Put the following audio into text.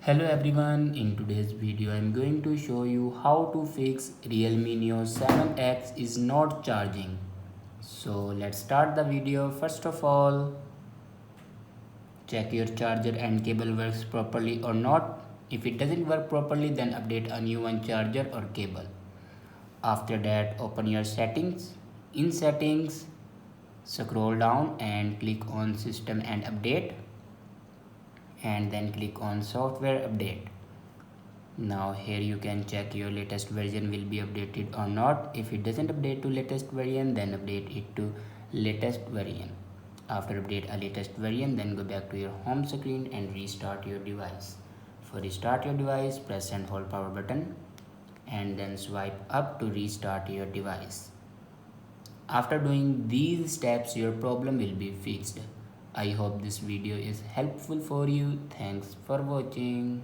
Hello everyone, in today's video I am going to show you how to fix Realme Neo 7X is not charging. So let's start the video. First of all, check your charger and cable works properly or not. If it doesn't work properly, then update a new one charger or cable. After that, open your settings. In settings, scroll down and click on system and update, and then click on software update. Now here you can check your latest version will be updated or not. If it doesn't update to latest version, then update it to latest version. After update a latest version, then go back to your home screen and restart your device. For restart your device, press and hold power button and then swipe up to restart your device. After doing these steps, your problem will be fixed. I hope this video is helpful for you. Thanks for watching.